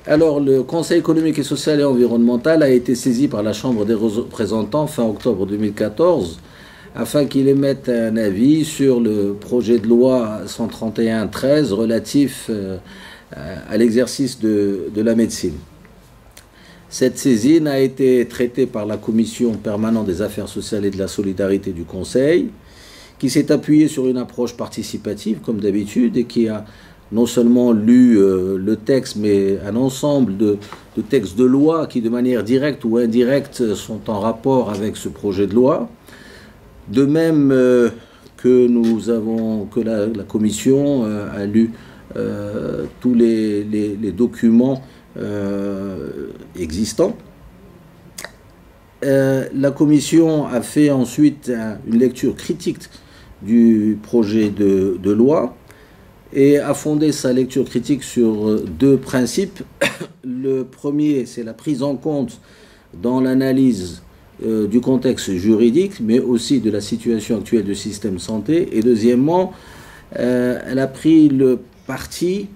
Alors, le Conseil économique et social et environnemental a été saisi par la Chambre des représentants fin octobre 2014 afin qu'il émette un avis sur le projet de loi 131/13 relatif à l'exercice de la médecine. Cette saisine a été traitée par la Commission permanente des affaires sociales et de la solidarité du Conseil, qui s'est appuyée sur une approche participative, comme d'habitude, et qui a non seulement lu le texte, mais un ensemble de textes de loi qui, de manière directe ou indirecte, sont en rapport avec ce projet de loi. De même que la Commission a lu tous les documents existants. La Commission a fait ensuite une lecture critique du projet de loi et a fondé sa lecture critique sur deux principes. Le premier, c'est la prise en compte dans l'analyse du contexte juridique, mais aussi de la situation actuelle du système de santé. Et deuxièmement, elle a pris le parti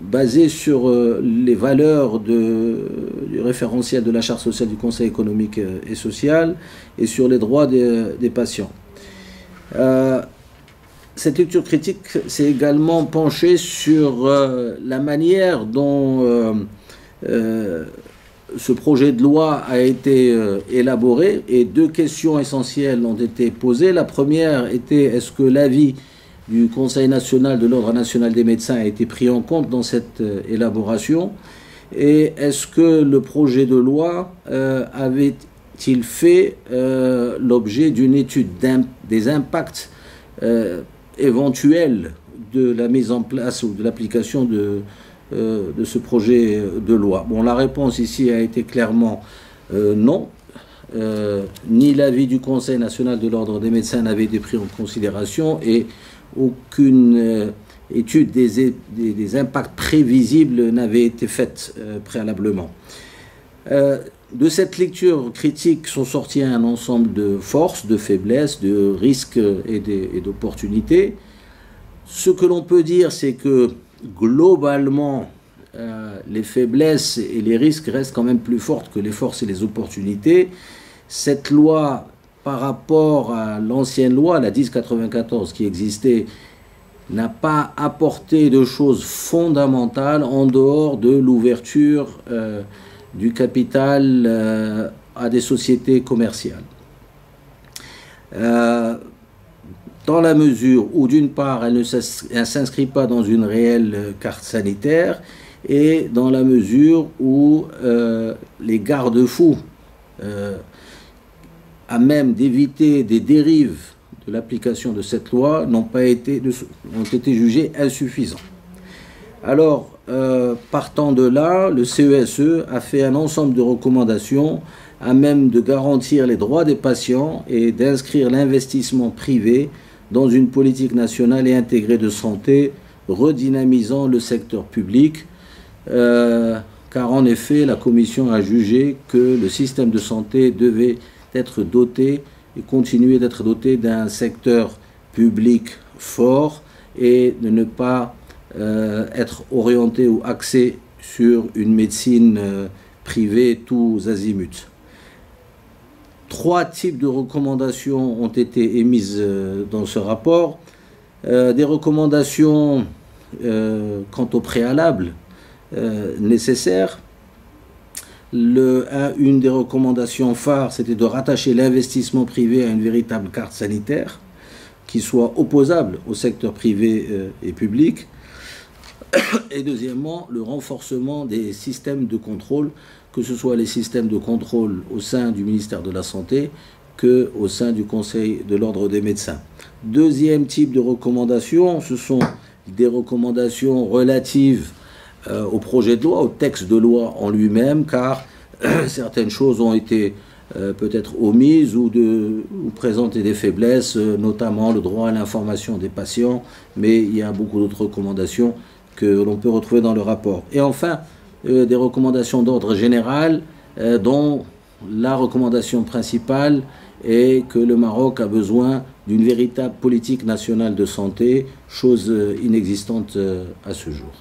basé sur les valeurs du référentiel de la Charte sociale du Conseil économique et social et sur les droits des patients. Cette lecture critique s'est également penchée sur la manière dont ce projet de loi a été élaboré, et deux questions essentielles ont été posées. La première était: est-ce que l'avis du Conseil national de l'Ordre national des médecins a été pris en compte dans cette élaboration, et est-ce que le projet de loi avait-il fait l'objet d'une étude des impacts éventuels de la mise en place ou de l'application de ce projet de loi. Bon, la réponse ici a été clairement non. Ni l'avis du Conseil national de l'Ordre des médecins n'avait été pris en considération, et aucune étude des impacts prévisibles n'avait été faite préalablement. De cette lecture critique sont sortis un ensemble de forces, de faiblesses, de risques et d'opportunités. Ce que l'on peut dire, c'est que globalement, les faiblesses et les risques restent quand même plus fortes que les forces et les opportunités. Cette loi, par rapport à l'ancienne loi, la 1094 qui existait, n'a pas apporté de choses fondamentales en dehors de l'ouverture du capital à des sociétés commerciales. Dans la mesure où, d'une part, elle ne s'inscrit pas dans une réelle carte sanitaire, et dans la mesure où les garde-fous à même d'éviter des dérives de l'application de cette loi ont été jugés insuffisants. Alors, partant de là, le CESE a fait un ensemble de recommandations à même de garantir les droits des patients et d'inscrire l'investissement privé dans une politique nationale et intégrée de santé, redynamisant le secteur public, car en effet, la Commission a jugé que le système de santé devait être doté et continuer d'être doté d'un secteur public fort, et de ne pas être orienté ou axé sur une médecine privée tous azimuts. 3 types de recommandations ont été émises dans ce rapport. Des recommandations quant au préalable nécessaires. Une des recommandations phares, c'était de rattacher l'investissement privé à une véritable carte sanitaire qui soit opposable au secteur privé et public. Et deuxièmement, le renforcement des systèmes de contrôle, que ce soit les systèmes de contrôle au sein du ministère de la Santé qu'au sein du Conseil de l'Ordre des médecins. Deuxième type de recommandations, ce sont des recommandations relatives au projet de loi, au texte de loi en lui-même, car certaines choses ont été peut-être omises ou présenter des faiblesses, notamment le droit à l'information des patients, mais il y a beaucoup d'autres recommandations que l'on peut retrouver dans le rapport. Et enfin, des recommandations d'ordre général, dont la recommandation principale est que le Maroc a besoin d'une véritable politique nationale de santé, chose inexistante à ce jour.